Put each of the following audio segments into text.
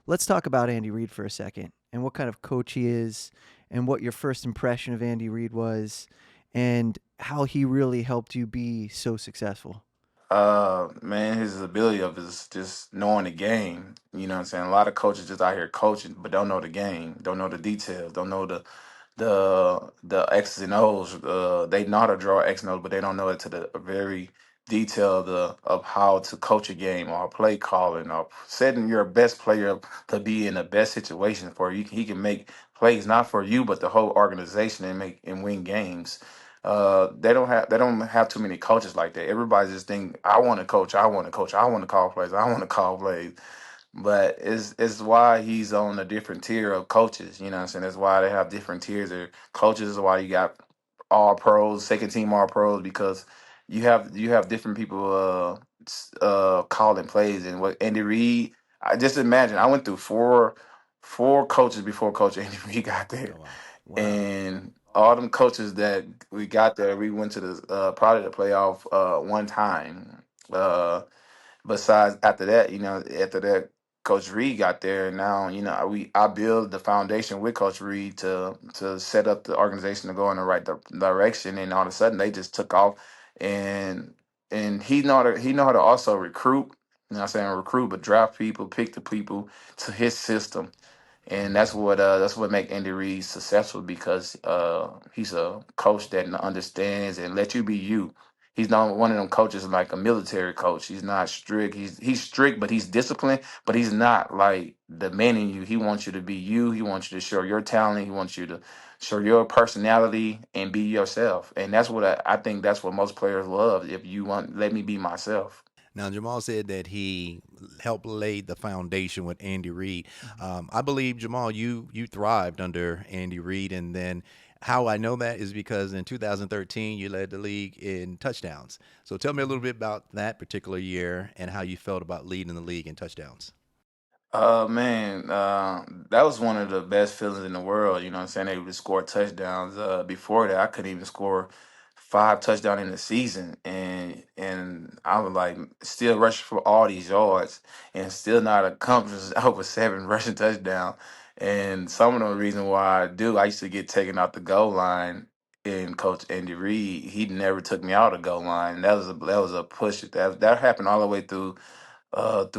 Let's talk about Andy Reid for a second and what kind of coach he is and what your first impression of Andy Reid was and how he really helped you be so successful. Man, his ability of is just knowing the game. You know what I'm saying? A lot of coaches just out here coaching, but don't know the game, don't know the details, don't know the X's and O's. They know how to draw X and O's, but they don't know it to the very detail of how to coach a game or play calling or setting your best player up to be in the best situation for you. He can make plays not for you, but the whole organization and make and win games. They don't have too many coaches like that. Everybody just think I want to coach, I want to coach, I want to call plays, I want to call plays. But it's why he's on a different tier of coaches. You know what I'm saying? That's why they have different tiers of coaches. Is why you got all pros, second team all pros, because you have different people calling plays. And what Andy Reid, I just imagine I went through four coaches before Coach Andy Reid got there, Oh, wow. Wow. and all them coaches that we got there, we went to the probably the playoff one time. Besides after that, after that, Coach Reed got there, and now I build the foundation with Coach Reed to set up the organization to go in the right direction, and all of a sudden they just took off, and he know how to also recruit. You know what I'm saying, recruit, but draft people, pick the people to his system, and that's what make Andy Reid successful because he's a coach that understands and let you be you. He's not one of them coaches like a military coach. He's not strict. He's strict, but he's disciplined. But he's not like demanding you. He wants you to be you. He wants you to show your talent. He wants you to show your personality and be yourself. And that's what I think. That's what most players love. If you want, let me be myself. Now, Jamaal said that he helped lay the foundation with Andy Reid. Mhm. I believe, Jamaal, you thrived under Andy Reid. And then how I know that is because in 2013, you led the league in touchdowns. So tell me a little bit about that particular year and how you felt about leading the league in touchdowns. Man, that was one of the best feelings in the world. You know what I'm saying? Able to score touchdowns. Before that, I couldn't even score five touchdowns in the season, and I was like still rushing for all these yards, and still not accomplishing over seven rushing touchdowns. And some of the reason why I used to get taken out the goal line. And Coach Andy Reid, he never took me out of the goal line. That was a push. That happened all the way through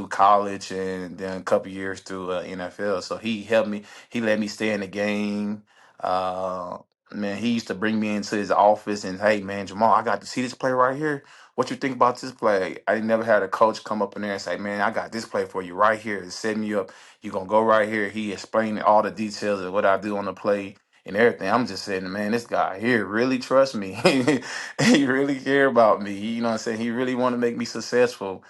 college and then a couple years through NFL. So he helped me. He let me stay in the game. Uh, Man, he used to bring me into his office and, hey, man, Jamal, I got to see this play right here. What you think about this play? I never had a coach come up in there and say, man, I got this play for you right here. It's setting you up. You're going to go right here. He explained all the details of what I do on the play and everything. I'm just saying, man, this guy here really trusts me. He really care about me. You know what I'm saying? He really want to make me successful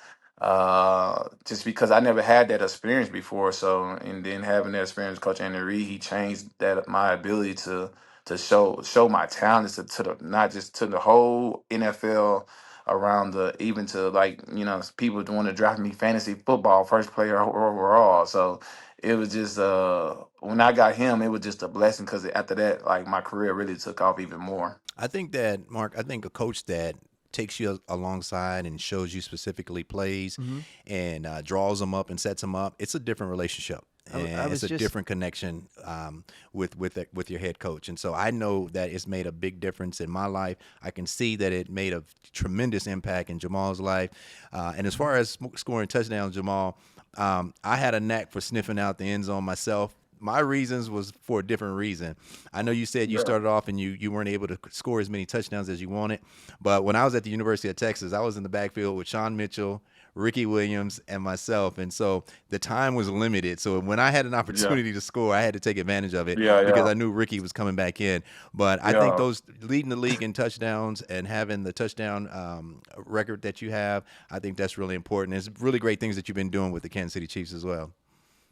just because I never had that experience before. So, and then having that experience, Coach Andy Reid, he changed that my ability to show my talents to the not just to the whole NFL around the even to like people want to draft me fantasy football first player overall. So it was just when I got him, it was just a blessing because after that, like my career really took off even more. I think that, Mark, I think a coach that takes you alongside and shows you specifically plays Mhm. and draws them up and sets them up, it's a different relationship. I And it's was a just different connection with your head coach, and so I know that it's made a big difference in my life. I can see that it made a tremendous impact in Jamal's life. And as far as scoring touchdowns, Jamal, I had a knack for sniffing out the end zone myself. My reasons was for a different reason. I know you said you Yeah. started off and you weren't able to score as many touchdowns as you wanted, but when I was at the University of Texas, I was in the backfield with Sean Mitchell, Ricky Williams, and myself, and so the time was limited. So when I had an Yeah. opportunity to score, I had to take advantage of it Yeah. because Yeah. I knew Ricky was coming back in. But I think Yeah. those leading the league in touchdowns and having the touchdown record that you have, I think that's really important. It's really great things that you've been doing with the Kansas City Chiefs as well.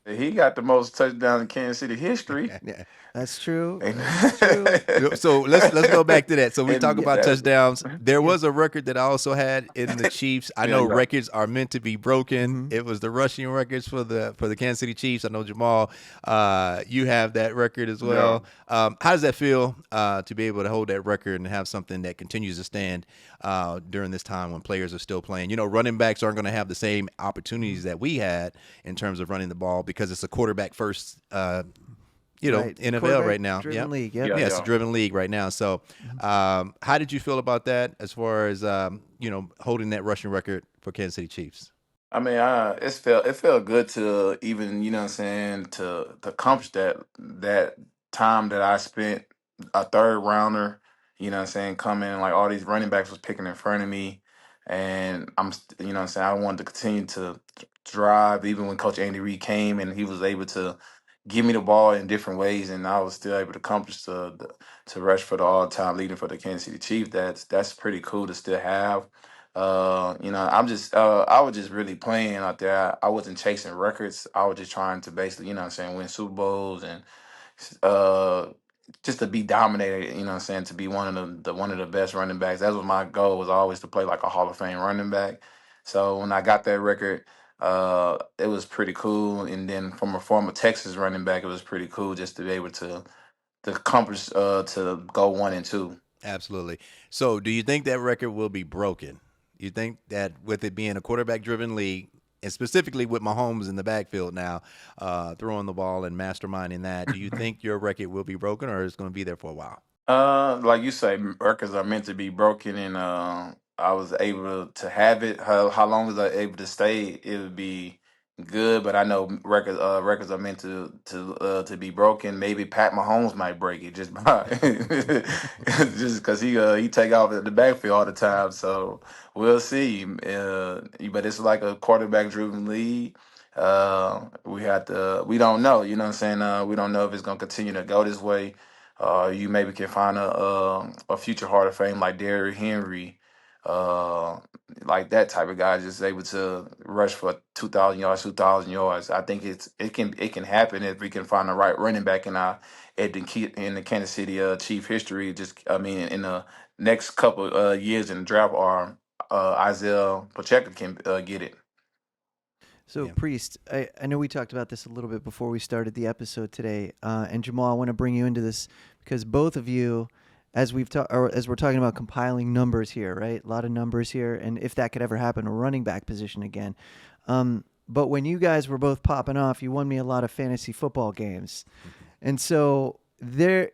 He got the most touchdowns in Kansas City history. Yeah. That's true. And, That's true. So let's go back to that. So we talk and about that's touchdowns. There Yeah. was a record that I also had in the Chiefs. I yeah, know yeah, records are meant to be broken. Mhm. It was the rushing records for the Kansas City Chiefs. I know Jamal, you have that record as yeah. well. How does that feel to be able to hold that record and have something that continues to stand during this time when players are still playing? You know, running backs aren't going to have the same opportunities that we had in terms of running the ball because it's a quarterback first, Right. NFL Quarterback right now. driven Yep. league. Yep. Yeah, Yeah, it's a yeah. driven league right now. So, how did you feel about that as far as holding that rushing record for Kansas City Chiefs? I mean, it felt good to even, you know what I'm saying, to accomplish that time that I spent a third rounder, you know what I'm saying, coming like all these running backs was picking in front of me, and you know what I'm saying, I wanted to continue to drive even when Coach Andy Reid came and he was able to give me the ball in different ways, and I was still able to accomplish to rush for the all-time leading for the Kansas City Chiefs. That's pretty cool to still have. I was just really playing out there. I wasn't chasing records. I was just trying to basically, you know what I'm saying, win Super Bowls and uh just to be dominated, you know what I'm saying, to be one of the one of the best running backs. That was my goal, was always to play like a Hall of Fame running back. So when I got that record, it was pretty cool. And then from a former Texas running back, it was pretty cool just to be able to accomplish to go 1 and 2. Absolutely. So, do you think that record will be broken? You think that with it being a quarterback-driven league, and specifically with Mahomes in the backfield now, throwing the ball and masterminding that, do you think your record will be broken, or is it going to be there for a while? Like you say, records are meant to be broken, and I was able to have it. How long was I able to stay? It would be good, but I know records are meant to be broken. Maybe Pat Mahomes might break it just by just because he take off at the backfield all the time. So we'll see. But it's like a quarterback driven league. We don't know. You know what I'm saying? We don't know if it's gonna continue to go this way. You maybe can find a future Hall of Fame like Derrick Henry, uh, like that type of guy, just able to rush for 2,000 yards, 2,000 yards. I think it can happen if we can find the right running back in the Kansas City Chief history. Just I mean, in the next couple years in the draft, or Isaiah Pacheco can get it. So, Yeah. Priest, I know we talked about this a little bit before we started the episode today. And Jamaal, I want to bring you into this because both of you, as as we're talking about compiling numbers here, right? A lot of numbers here, and if that could ever happen, a running back position again. But when you guys were both popping off, you won me a lot of fantasy football games, and so the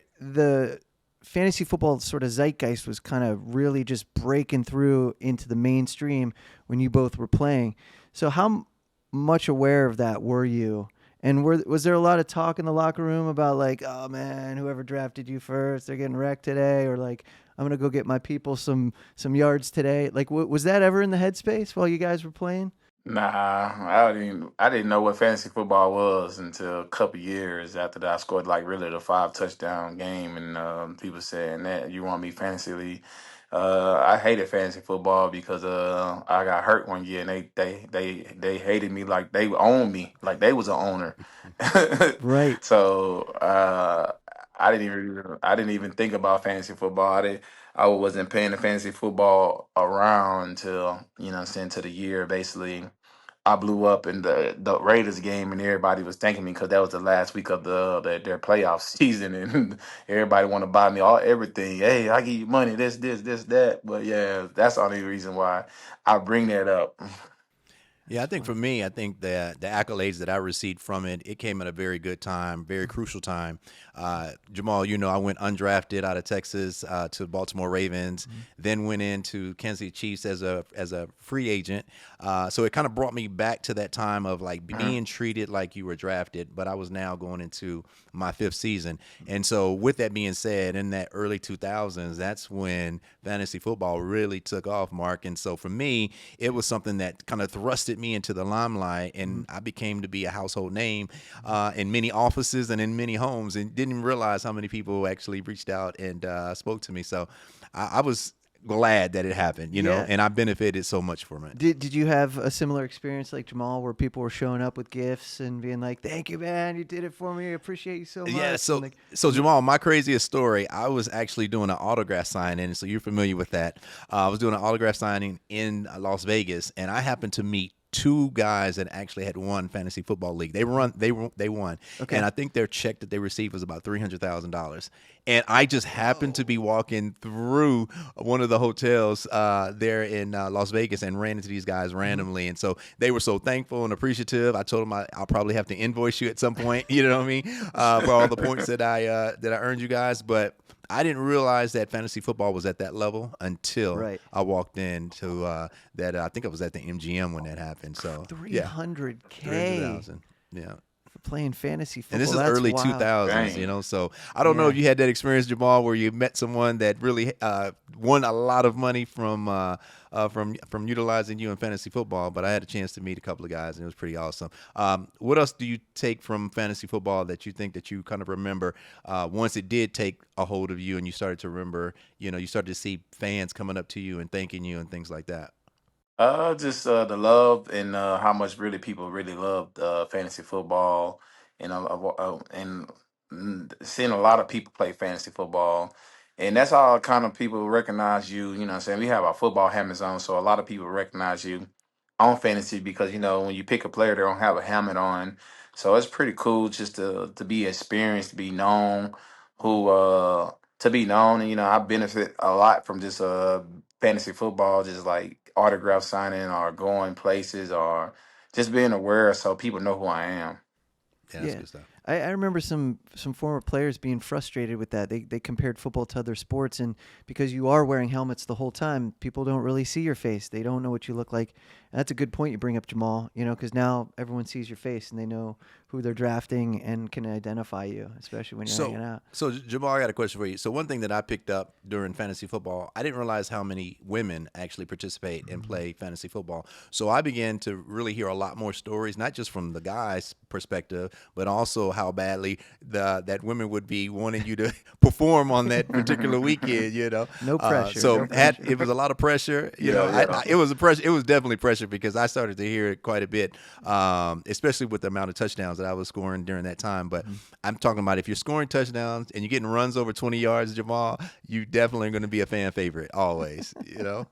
fantasy football sort of zeitgeist was kind of really just breaking through into the mainstream when you both were playing. So how much aware of that were you? And was there a lot of talk in the locker room about like, oh man, whoever drafted you first, they're getting wrecked today, or like, I'm gonna go get my people some yards today? Like, was that ever in the headspace while you guys were playing? Nah, I didn't know what fantasy football was until a couple years after that. I scored like really the 5 touchdown game, and people saying that you want me fantasy league. I hated fantasy football because I got hurt one year, and they hated me like they owned me, like they was an owner. Right. So I didn't even think about fantasy football. I wasn't paying the fantasy football around until, you know what I'm saying, to the year basically I blew up in the Raiders game, and everybody was thanking me because that was the last week of their playoff season, and everybody want to buy me everything. Hey, I give you money, this, that. But yeah, that's the only reason why I bring that up. Yeah, I think for me, I think the accolades that I received from it, it came at a very good time, very crucial time. Jamaal, I went undrafted out of Texas to the Baltimore Ravens, then went into Kansas City Chiefs as a free agent. So it kind of brought me back to that time of like being treated like you were drafted, but I was now going into my 5th season. And so with that being said, in that early 2000s, that's when fantasy football really took off, Mark. And so for me, it was something that kind of thrusted me into the limelight, and I became to be a household name in many offices and in many homes, and didn't realize how many people actually reached out and spoke to me. So I was glad that it happened, Yeah. and I benefited so much from it. Did you have a similar experience like Jamaal, where people were showing up with gifts and being like, "Thank you, man, you did it for me. I appreciate you so much." Yeah, so And like, so Jamaal, my craziest story, I was actually doing an autograph signing, so you're familiar with that. I was doing an autograph signing in Las Vegas, and I happened to meet 2 guys that actually had won fantasy football league. They won, Okay. and I think their check that they received was about $300,000. And I just happened to be walking through one of the hotels there in Las Vegas and ran into these guys randomly. And so they were so thankful and appreciative. I told them I'll probably have to invoice you at some point, you know what I mean, for all the points that I earned you guys. But I didn't realize that fantasy football was at that level until Right. I walked into that. I think I was at the MGM when that happened. So yeah, 300K 300,000. Yeah. for playing fantasy football. And this is That's early wild. 2000s, Dang. you know. So I don't know Yeah. if you had that experience, Jamaal, where you met someone that really won a lot of money from utilizing you in fantasy football. But I had a chance to meet a couple of guys, and it was pretty awesome. What else do you take from fantasy football that you think that you kind of remember once it did take a hold of you, and you started to remember, you know, you started to see fans coming up to you and thanking you and things like that? Just the love and how much really people really loved fantasy football, and seeing a lot of people play fantasy football, and that's how kind of people recognize you. You know, what I'm saying we have our football helmets on, so a lot of people recognize you on fantasy because you know when you pick a player, they don't have a helmet on, so it's pretty cool just to be experienced, to be known, who to be known, and you know I benefit a lot from just fantasy football, just like autograph signing or going places or just being aware so people know who I am. Yeah, that's Yeah. good stuff. I remember some former players being frustrated with that. They compared football to other sports, and because you are wearing helmets the whole time, people don't really see your face. They don't know what you look like. And that's a good point you bring up, Jamaal. You know, because now everyone sees your face and they know who they're drafting and can identify you, especially when you're hanging out. So Jamal, I got a question for you. So one thing that I picked up during fantasy football, I didn't realize how many women actually participate and play fantasy football. So I began to really hear a lot more stories, not just from the guys' perspective, but also how badly that women would be wanting you to perform on that particular weekend. You know, No pressure, So no pressure. it was a lot of pressure. You Yeah, know, yeah. it was a pressure. It was definitely pressure because I started to hear it quite a bit, especially with the amount of touchdowns that I was scoring during that time. But I'm talking about if you're scoring touchdowns and you're getting runs over 20 yards, Jamaal, you definitely are going to be a fan favorite always. You know.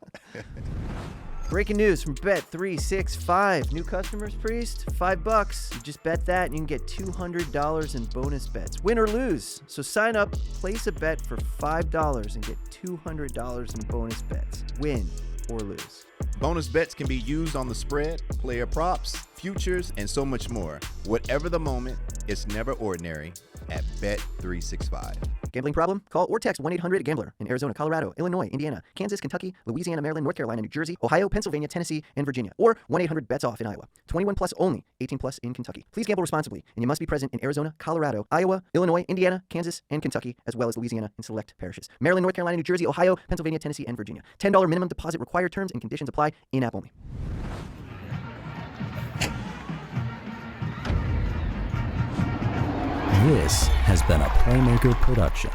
Breaking news from Bet365. New customers, Priest, $5. You just bet that and you can get $200 in bonus bets, win or lose. So sign up, place a bet for $5 and get $200 in bonus bets, win or lose. Bonus bets can be used on the spread, player props, futures, and so much more. Whatever the moment, it's never ordinary at Bet365. Gambling problem? Call or text 1-800-GAMBLER in Arizona, Colorado, Illinois, Indiana, Kansas, Kentucky, Louisiana, Maryland, North Carolina, New Jersey, Ohio, Pennsylvania, Tennessee, and Virginia. Or 1-800-BETS-OFF in Iowa. 21 plus only. 18 plus in Kentucky. Please gamble responsibly, and you must be present in Arizona, Colorado, Iowa, Illinois, Indiana, Kansas, and Kentucky, as well as Louisiana and select parishes. Maryland, North Carolina, New Jersey, Ohio, Pennsylvania, Tennessee, and Virginia. $10 minimum deposit required. Terms and conditions apply. In-app only. This has been a Playmaker production.